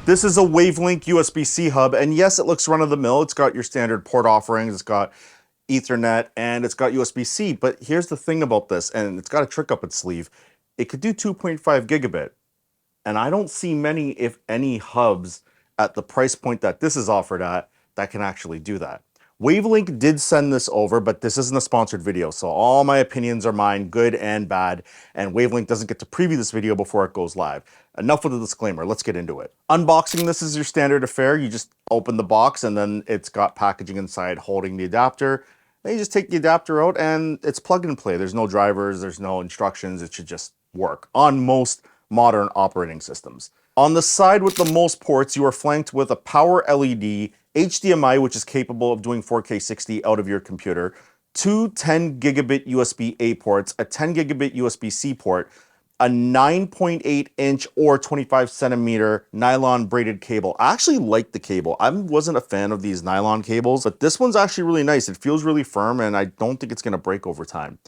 This is a Wavlink USB-C hub, and yes, it looks run-of-the-mill. It's got your standard port offerings, it's got Ethernet, and it's got USB-C, but here's the thing about this, and it's got a trick up its sleeve. It could do 2.5 gigabit, and I don't see many, if any, hubs at the price point that this is offered at that can actually do that. Wavlink did send this over, but this isn't a sponsored video, so all my opinions are mine, good and bad, and Wavlink doesn't get to preview this video before it goes live. Enough with the disclaimer, let's get into it. Unboxing this is your standard affair. You just open the box and then it's got packaging inside holding the adapter. Then you just take the adapter out and it's plug and play. There's no drivers, there's no instructions, it should just work on most modern operating systems. On the side with the most ports, you are flanked with a power LED, HDMI, which is capable of doing 4K 60 out of your computer, two 10 gigabit USB-A ports, a 10 gigabit USB-C port, a 9.8 inch or 25 centimeter nylon braided cable. I actually like the cable. I wasn't a fan of these nylon cables, but this one's actually really nice. It feels really firm and I don't think it's gonna break over time.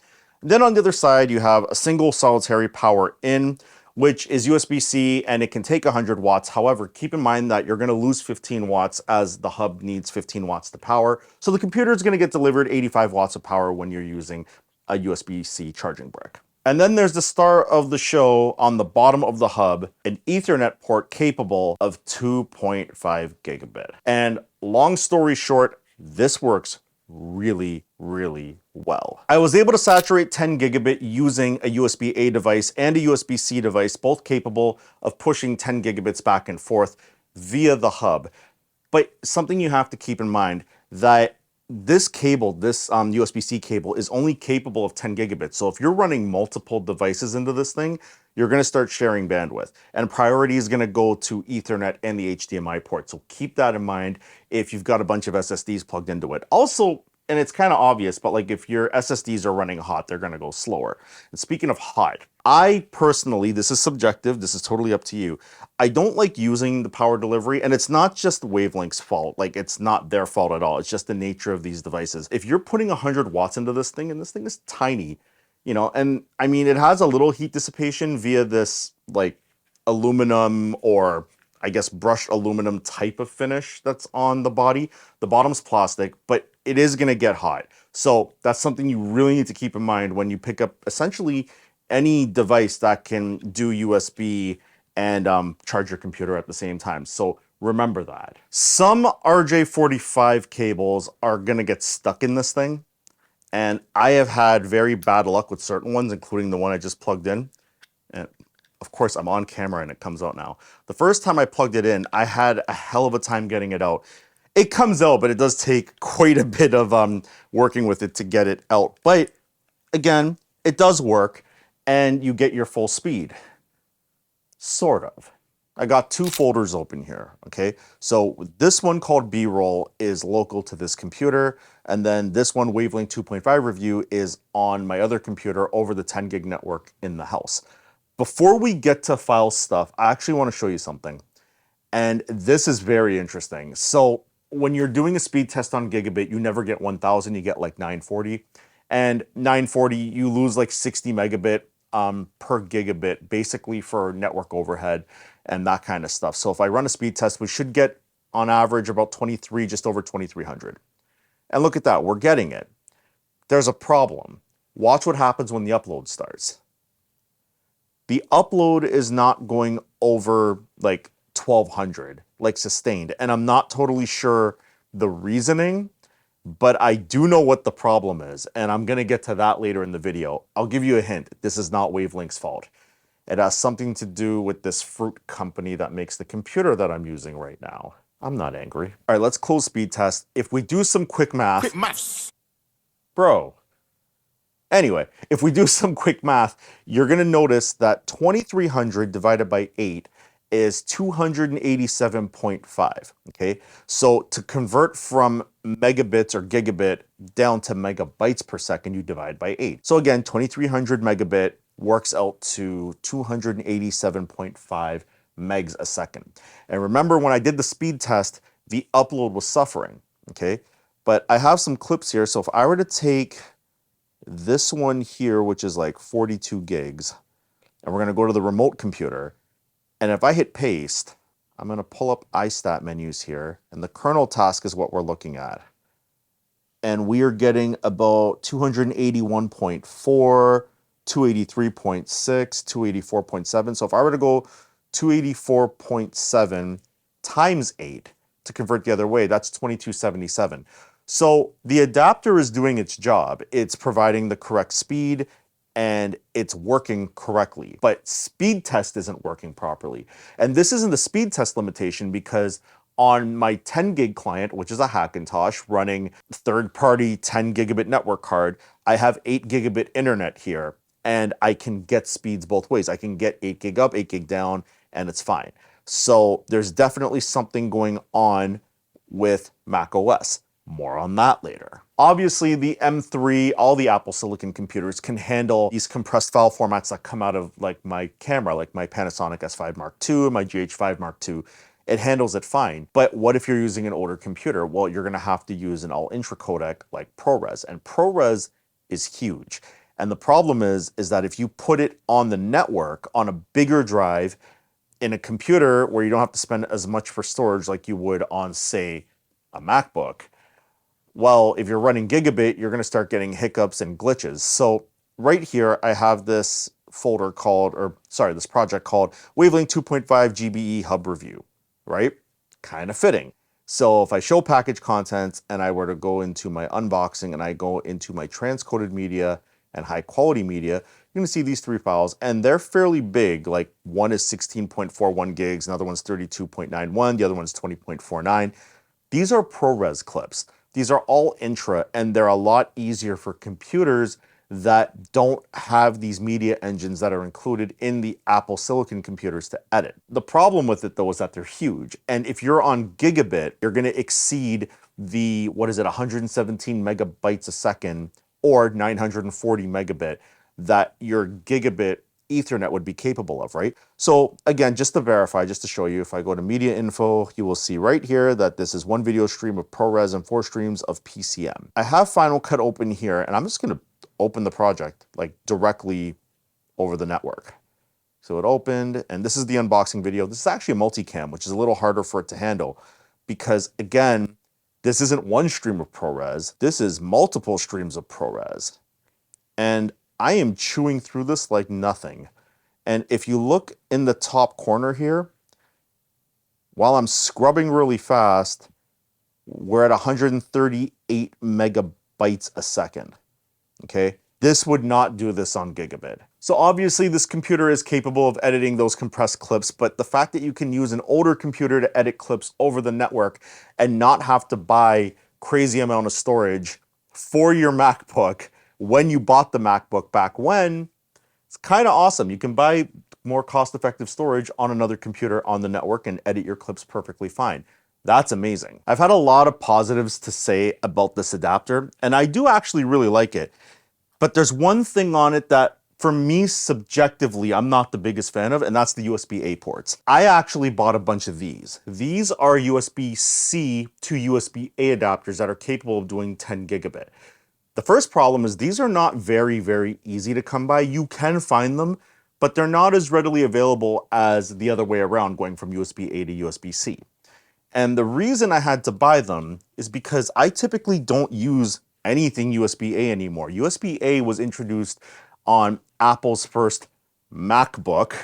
Then on the other side, you have a single solitary power in, which is USB-C and it can take 100 watts. However, keep in mind that you're gonna lose 15 watts as the hub needs 15 watts to power. So the computer is gonna get delivered 85 watts of power when you're using a USB-C charging brick. And then there's the star of the show on the bottom of the hub, an Ethernet port capable of 2.5 gigabit. And long story short, this works really, really well. I was able to saturate 10 gigabit using a USB-A device and a USB-C device, both capable of pushing 10 gigabits back and forth via the hub. But something you have to keep in mind, that this cable, this USB-C cable, is only capable of 10 gigabits. So if you're running multiple devices into this thing, you're going to start sharing bandwidth. And priority is going to go to Ethernet and the HDMI port. So keep that in mind if you've got a bunch of SSDs plugged into it. Also, and it's kind of obvious, but like if your SSDs are running hot, they're going to go slower. And speaking of hot, I personally, this is subjective, this is totally up to you, I don't like using the power delivery, and it's not just Wavelink's fault. Like, it's not their fault at all. It's just the nature of these devices. If you're putting 100 watts into this thing, and this thing is tiny, you know, and I mean, it has a little heat dissipation via this like aluminum, or I guess brushed aluminum type of finish that's on the body. The bottom's plastic, but it is gonna get hot. So that's something you really need to keep in mind when you pick up essentially any device that can do USB and charge your computer at the same time. So remember that. Some RJ45 cables are gonna get stuck in this thing. And I have had very bad luck with certain ones, including the one I just plugged in. And of course, I'm on camera and it comes out now. The first time I plugged it in, I had a hell of a time getting it out. It comes out, but it does take quite a bit of working with it to get it out. But again, it does work and you get your full speed. Sort of. I got two folders open here, okay? So this one called B-roll is local to this computer, and then this one, Wavlink 2.5 review, is on my other computer over the 10 gig network in the house. Before we get to file stuff, I actually want to show you something. And this is very interesting. So when you're doing a speed test on Gigabit, you never get 1000, you get like 940. And 940, you lose like 60 megabit per gigabit, basically for network overhead and that kind of stuff. So if I run a speed test, we should get on average about 23, just over 2300. And look at that, we're getting it. There's a problem. Watch what happens when the upload starts. The upload is not going over like 1200, like sustained. And I'm not totally sure the reasoning, but I do know what the problem is. And I'm gonna get to that later in the video. I'll give you a hint. This is not Wavelink's fault. It has something to do with this fruit company that makes the computer that I'm using right now. I'm not angry. All right, let's close speed test. If we do some quick math. Quick maths. Bro. Anyway, if we do some quick math, you're gonna notice that 2300 divided by 8 is 287.5, okay? So to convert from megabits or gigabit down to megabytes per second, you divide by 8. So again, 2300 megabit works out to 287.5 megs a second. And remember when I did the speed test, the upload was suffering, okay? But I have some clips here. So if I were to take this one here, which is like 42 gigs, and we're gonna go to the remote computer, and if I hit paste, I'm going to pull up iStat menus here, and the kernel task is what we're looking at. And we are getting about 281.4, 283.6, 284.7. So if I were to go 284.7 times 8 to convert the other way, that's 2277. So the adapter is doing its job. It's providing the correct speed and it's working correctly, but speed test isn't working properly. And this isn't the speed test limitation because on my 10 gig client, which is a Hackintosh running third-party 10 gigabit network card, I have 8 gigabit internet here, and I can get speeds both ways. I can get 8 gig up, 8 gig down, and it's fine. So there's definitely something going on with macOS. More on that later. Obviously, the M3, all the Apple Silicon computers can handle these compressed file formats that come out of like my camera, like my Panasonic S5 Mark II, my GH5 Mark II. It handles it fine. But what if you're using an older computer? Well, you're gonna have to use an all-intra codec like ProRes, and ProRes is huge. And the problem is that if you put it on the network, on a bigger drive, in a computer where you don't have to spend as much for storage like you would on, say, a MacBook, well, if you're running Gigabit, you're gonna start getting hiccups and glitches. So right here, I have this folder called, this project called Wavlink 2.5 GBE Hub Review, right? Kind of fitting. So if I show package contents and I were to go into my unboxing and I go into my transcoded media and high quality media, you're gonna see these 3 files and they're fairly big. Like one is 16.41 gigs, another one's 32.91, the other one's 20.49. These are ProRes clips. These are all intra, and they're a lot easier for computers that don't have these media engines that are included in the Apple Silicon computers to edit. The problem with it, though, is that they're huge. And if you're on Gigabit, you're going to exceed the, 117 megabytes a second or 940 megabit that your Gigabit Ethernet would be capable of, right? So again, just to verify, just to show you, if I go to media info, you will see right here that this is 1 video stream of ProRes and 4 streams of PCM. I have Final Cut open here, and I'm just gonna open the project like directly over the network. So it opened, and this is the unboxing video. This is actually a multicam, which is a little harder for it to handle because again, this isn't one stream of ProRes, this is multiple streams of ProRes. And I am chewing through this like nothing. And if you look in the top corner here, while I'm scrubbing really fast, we're at 138 megabytes a second, okay? This would not do this on Gigabit. So obviously this computer is capable of editing those compressed clips, but the fact that you can use an older computer to edit clips over the network and not have to buy crazy amount of storage for your MacBook when you bought the MacBook back when, it's kind of awesome. You can buy more cost-effective storage on another computer on the network and edit your clips perfectly fine. That's amazing. I've had a lot of positives to say about this adapter, and I do actually really like it. But there's one thing on it that, for me, subjectively, I'm not the biggest fan of, and that's the USB-A ports. I actually bought a bunch of these. These are USB-C to USB-A adapters that are capable of doing 10 gigabit. The first problem is these are not very, very easy to come by. You can find them, but they're not as readily available as the other way around, going from USB-A to USB-C. And the reason I had to buy them is because I typically don't use anything USB-A anymore. USB-A was introduced on Apple's first MacBook.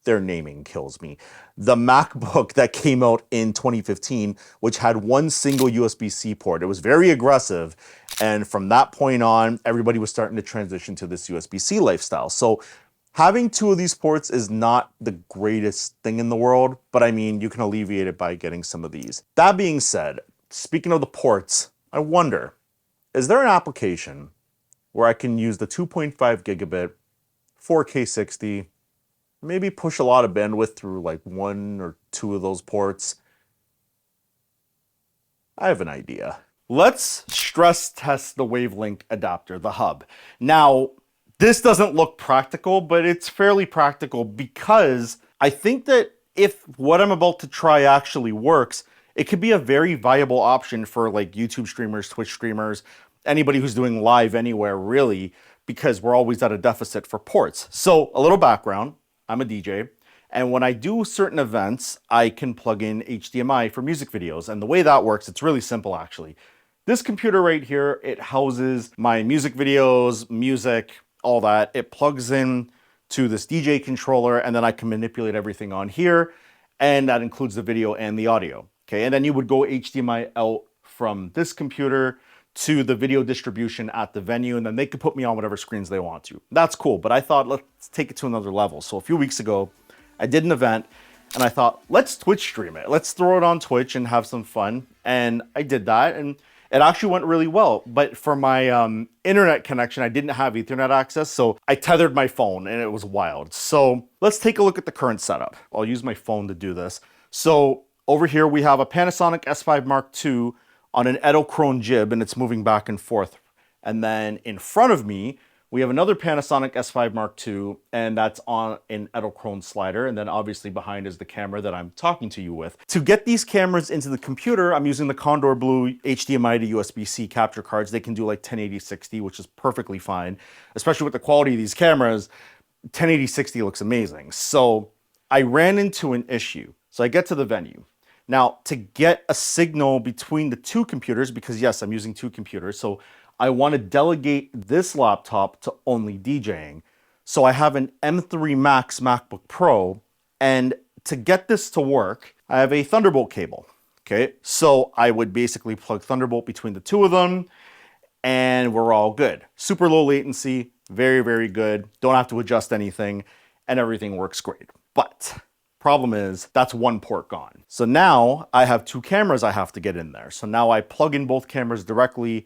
Their naming kills me. The MacBook that came out in 2015, which had one single USB-C port. It was very aggressive. And from that point on, everybody was starting to transition to this USB-C lifestyle. So having 2 of these ports is not the greatest thing in the world, but I mean, you can alleviate it by getting some of these. That being said, speaking of the ports, I wonder, is there an application where I can use the 2.5 gigabit, 4K 60, maybe push a lot of bandwidth through like 1 or 2 of those ports? I have an idea. Let's stress test the Wavlink adapter, the hub. Now, this doesn't look practical, but it's fairly practical because I think that if what I'm about to try actually works, it could be a very viable option for like YouTube streamers, Twitch streamers, anybody who's doing live anywhere really, because we're always at a deficit for ports. So a little background, I'm a DJ, And when I do certain events, I can plug in HDMI for music videos. And the way that works, it's really simple actually. This computer right here, it houses my music videos, music, all that. It plugs in to this DJ controller, and then I can manipulate everything on here. And that includes the video and the audio. Okay, and then you would go HDMI out from this computer to the video distribution at the venue, and then they could put me on whatever screens they want to. That's cool, but I thought let's take it to another level. So a few weeks ago, I did an event, and I thought, let's Twitch stream it. Let's throw it on Twitch and have some fun. And I did that, and it actually went really well. But for my internet connection, I didn't have Ethernet access, so I tethered my phone, and it was wild. So let's take a look at the current setup. I'll use my phone to do this. So over here, we have a Panasonic S5 Mark II on an Edelkrone jib, and it's moving back and forth. And then in front of me, we have another Panasonic S5 Mark II, and that's on an Edelkrone slider. And then obviously behind is the camera that I'm talking to you with. To get these cameras into the computer, I'm using the Condor Blue HDMI to USB-C capture cards. They can do like 1080-60, which is perfectly fine. Especially with the quality of these cameras, 1080-60 looks amazing. So I ran into an issue. So I get to the venue. Now, to get a signal between the two computers, because yes, I'm using two computers, so I want to delegate this laptop to only DJing. So I have an M3 Max MacBook Pro, and to get this to work, I have a Thunderbolt cable. Okay, so I would basically plug Thunderbolt between the two of them, and we're all good. Super low latency, very, very good. Don't have to adjust anything, and everything works great. But problem is, that's one port gone. So now I have two cameras I have to get in there. So now I plug in both cameras directly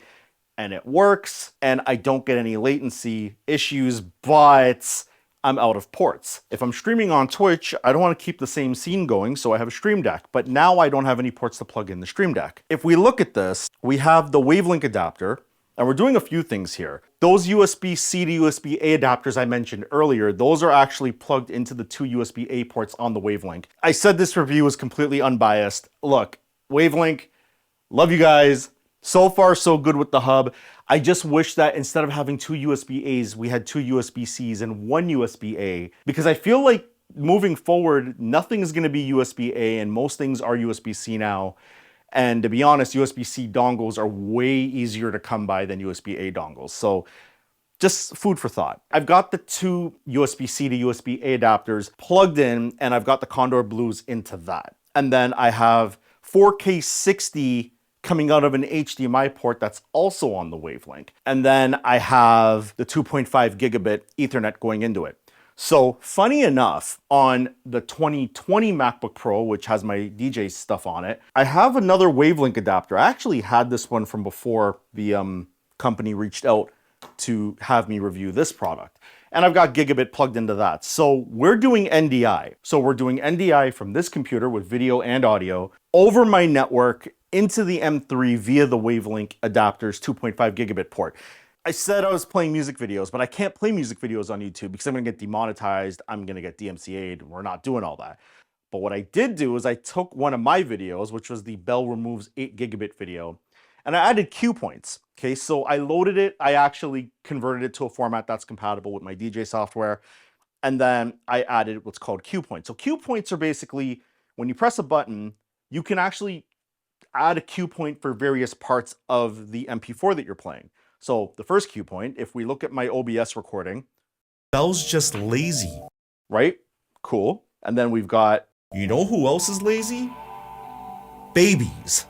and it works, and I don't get any latency issues, but I'm out of ports. If I'm streaming on Twitch, I don't want to keep the same scene going, so I have a Stream Deck, but now I don't have any ports to plug in the Stream Deck. If we look at this, we have the Wavlink adapter, and we're doing a few things here. Those USB-C to USB-A adapters I mentioned earlier, those are actually plugged into the two USB-A ports on the Wavlink. I said this review was completely unbiased. Look, Wavlink, love you guys. So far, so good with the hub. I just wish that instead of having two USB-As, we had two USB-Cs and one USB-A, because I feel like moving forward, nothing is gonna be USB-A and most things are USB-C now. And to be honest, USB-C dongles are way easier to come by than USB-A dongles. So just food for thought. I've got the two USB-C to USB-A adapters plugged in, and I've got the Condor Blues into that. And then I have 4K 60 coming out of an HDMI port that's also on the Wavlink. And then I have the 2.5 gigabit Ethernet going into it. So funny enough, on the 2020 MacBook Pro, which has my DJ stuff on it, I have another Wavlink adapter. I actually had this one from before the company reached out to have me review this product. And I've got Gigabit plugged into that. So we're doing NDI. So we're doing NDI from this computer with video and audio over my network into the M3 via the Wavlink adapter's 2.5 gigabit port. I said I was playing music videos, but I can't play music videos on YouTube because I'm gonna get demonetized, I'm gonna get DMCA'd, and we're not doing all that. But what I did do is I took one of my videos, which was the Bell Removes 8 gigabit video, and I added cue points. Okay, so I loaded it, I actually converted it to a format that's compatible with my DJ software, and then I added what's called cue points. So cue points are basically, when you press a button, you can actually add a cue point for various parts of the MP4 that you're playing. So the first cue point, if we look at my OBS recording, Bell's just lazy. Right? Cool. And then we've got, You know who else is lazy? Babies.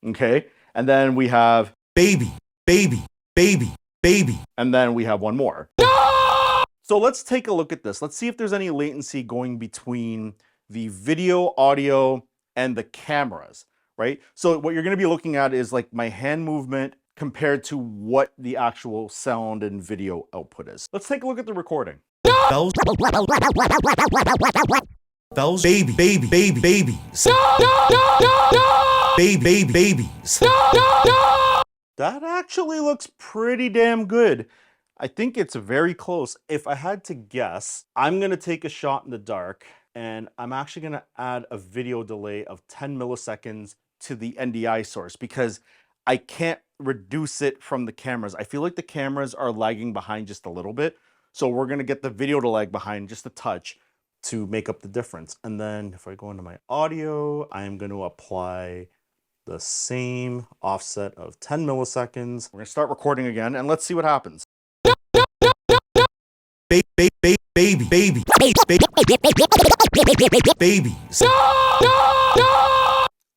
Okay. And then we have, Baby, baby, baby, baby. and then we have one more. No! So let's take a look at this. Let's see if there's any latency going between the video, audio, and the cameras, right? So what you're gonna be looking at is like my hand movement compared to what the actual sound and video output is. Let's take a look at the recording. Bell's baby, baby, baby, babies. Baby, baby, babies. That actually looks pretty damn good. I think it's very close. If I had to guess, I'm gonna take a shot in the dark, and I'm actually gonna add a video delay of 10 milliseconds to the NDI source because I can't reduce it from the cameras. I feel like the cameras are lagging behind just a little bit. So we're gonna get the video to lag behind just a touch. to make up the difference. And then if I go into my audio, I am going to apply the same offset of 10 milliseconds. We're going to start recording again, and let's see what happens. Babies.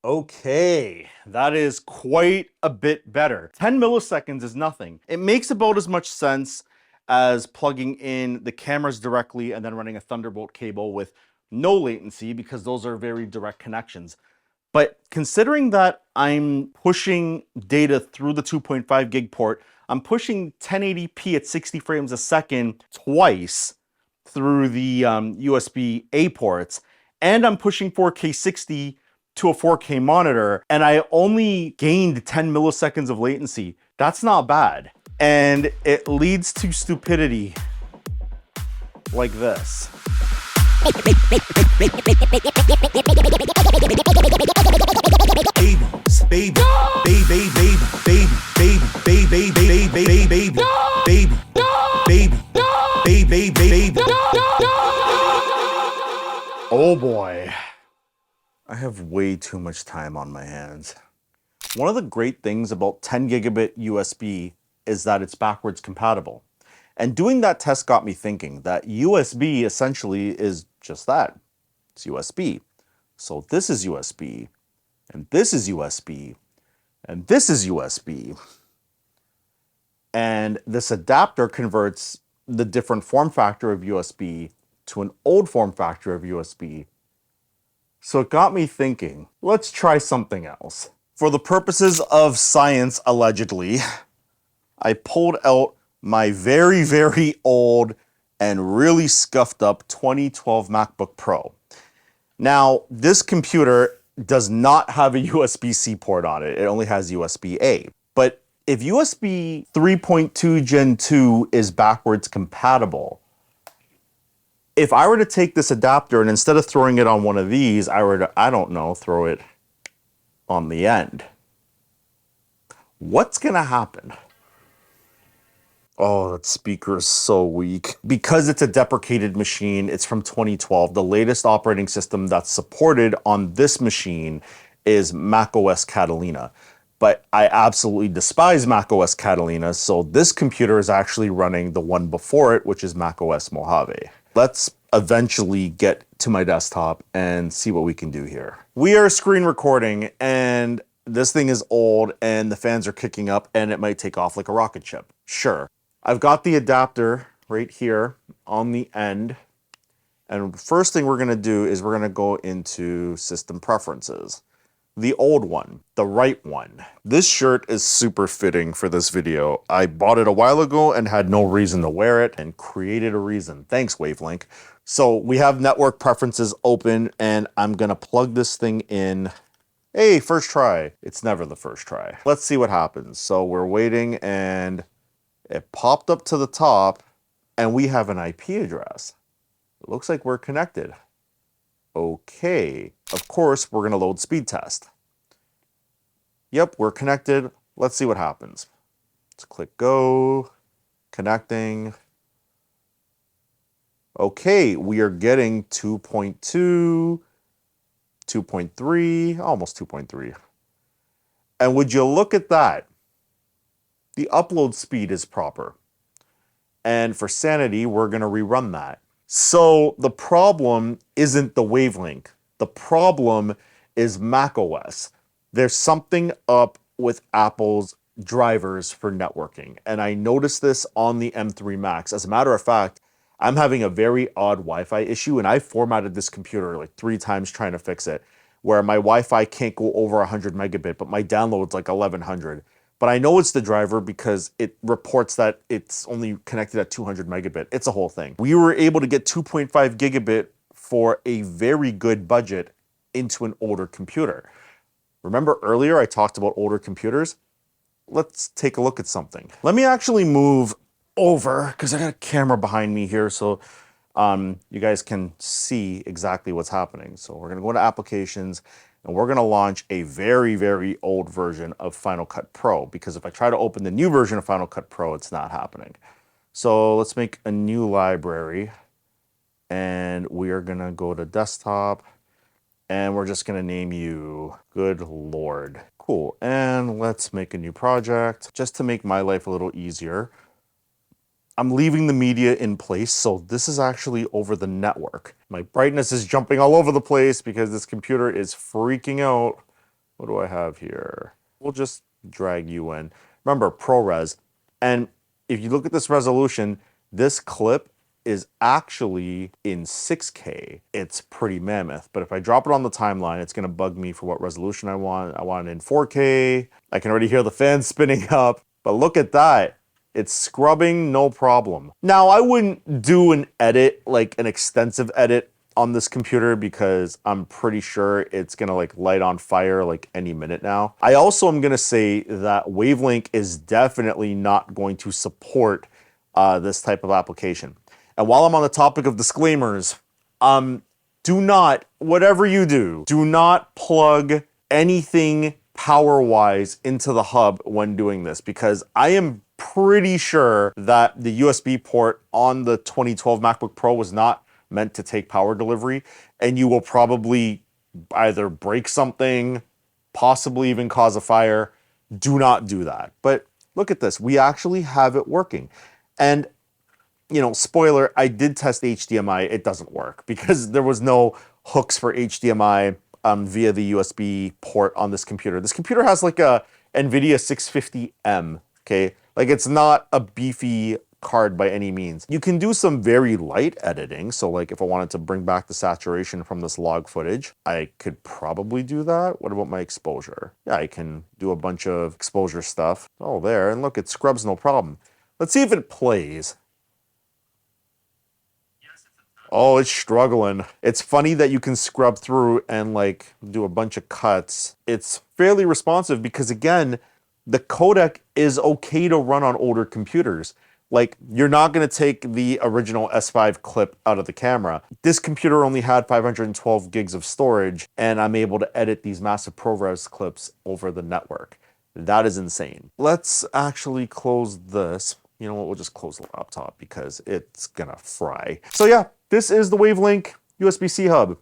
Okay, that is quite a bit better. 10 milliseconds is nothing. It makes about as much sense as plugging in the cameras directly and then running a Thunderbolt cable with no latency, because those are very direct connections. But considering that I'm pushing data through the 2.5 gig port, I'm pushing 1080p at 60 frames a second twice through the USB-A ports, and I'm pushing 4K 60 to a 4K monitor, and I only gained 10 milliseconds of latency. That's not bad. And it leads to stupidity like this. Oh boy, I have way too much time on my hands. One of the great things about 10 gigabit USB is that it's backwards compatible. And doing that test got me thinking that USB essentially is just that. It's USB. So this is USB, and this is USB, and this is USB. And this adapter converts the different form factor of USB to an old form factor of USB. So it got me thinking, let's try something else. For the purposes of science, allegedly, I pulled out my very, very old and really scuffed up 2012 MacBook Pro. Now, this computer does not have a USB-C port on it. It only has USB-A. But if USB 3.2 Gen 2 is backwards compatible, if I were to take this adapter and instead of throwing it on one of these, I were to, I don't know, throw it on the end, what's gonna happen? Oh, that speaker is so weak. Because it's a deprecated machine, it's from 2012. The latest operating system that's supported on this machine is macOS Catalina. But I absolutely despise macOS Catalina, so this computer is actually running the one before it, which is macOS Mojave. Let's eventually get to my desktop and see what we can do here. We are screen recording, and this thing is old, and the fans are kicking up, and it might take off like a rocket ship. Sure. I've got the adapter right here on the end. And the first thing we're gonna do is we're gonna go into System Preferences. The old one, the right one. This shirt is super fitting for this video. I bought it a while ago and had no reason to wear it and created a reason. Thanks, Wavlink. So we have network preferences open, and I'm gonna plug this thing in. Hey, first try. It's never the first try. Let's see what happens. So we're waiting, and it popped up to the top, and we have an IP address. It looks like we're connected. Okay, of course, we're gonna load speed test. Yep, we're connected. Let's see what happens. Let's click go, connecting. Okay, we are getting 2.2, 2.3, almost 2.3. And would you look at that? The upload speed is proper. And for sanity, we're gonna rerun that. So the problem isn't the Wavlink. The problem is macOS. There's something up with Apple's drivers for networking. And I noticed this on the M3 Max. As a matter of fact, I'm having a very odd Wi-Fi issue, and I formatted this computer like 3 times trying to fix it, where my Wi-Fi can't go over 100 megabit, but my download's like 1100. But I know it's the driver because it reports that it's only connected at 200 megabit. It's a whole thing. We were able to get 2.5 gigabit for a very good budget into an older computer. Remember earlier I talked about older computers? Let's take a look at something. Let me actually move over because I got a camera behind me here so you guys can see exactly what's happening. So we're gonna go to applications, and we're gonna launch a very, very old version of Final Cut Pro, because if I try to open the new version of Final Cut Pro, it's not happening. So let's make a new library. and we are gonna go to desktop, and we're just gonna name you Good Lord. Cool, and let's make a new project just to make my life a little easier. I'm leaving the media in place, so this is actually over the network. My brightness is jumping all over the place because this computer is freaking out. What do I have here? We'll just drag you in. Remember, ProRes. And if you look at this resolution, this clip is actually in 6K. It's pretty mammoth. But if I drop it on the timeline, it's gonna bug me for what resolution I want. I want it in 4K. I can already hear the fan spinning up. But look at that. It's scrubbing, no problem. Now, I wouldn't do an edit, like an extensive edit on this computer because I'm pretty sure it's gonna like light on fire like any minute now. I also am gonna say that Wavlink is definitely not going to support this type of application. And while I'm on the topic of disclaimers, do not, whatever you do not plug anything power-wise into the hub when doing this, because I am pretty sure that the USB port on the 2012 MacBook Pro was not meant to take power delivery, and you will probably either break something, possibly even cause a fire. Do not do that. But look at this. We actually have it working. And you know, spoiler, I did test HDMI. It doesn't work because there was no hooks for HDMI via the USB port on this computer. This computer has like a NVIDIA 650M, okay? Like it's not a beefy card by any means. You can do some very light editing. So like if I wanted to bring back the saturation from this log footage, I could probably do that. What about my exposure? Yeah, I can do a bunch of exposure stuff. Oh, there, and look, it scrubs no problem. Let's see if it plays. Oh, it's struggling. It's funny that you can scrub through and like do a bunch of cuts. It's fairly responsive because again, the codec is okay to run on older computers. Like you're not gonna take the original S5 clip out of the camera. This computer only had 512 gigs of storage and I'm able to edit these massive ProRes clips over the network. That is insane. Let's actually close this. You know what, we'll just close the laptop because it's gonna fry. So yeah, this is the Wavlink USB-C hub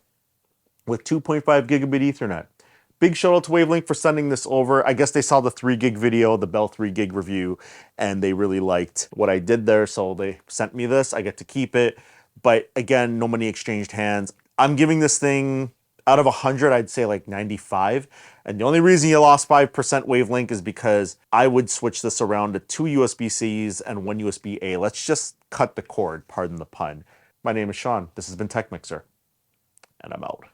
with 2.5 gigabit Ethernet. Big shout out to Wavlink for sending this over. I guess they saw the 3 gig video, the Bell 3 gig review, and they really liked what I did there, so they sent me this. I get to keep it, but again, no money exchanged hands. I'm giving this thing, out of 100, I'd say like 95. And the only reason you lost 5% Wavlink is because I would switch this around to 2 USB-Cs and 1 USB-A. Let's just cut the cord, pardon the pun. My name is Sean. This has been Tech Mixer, and I'm out.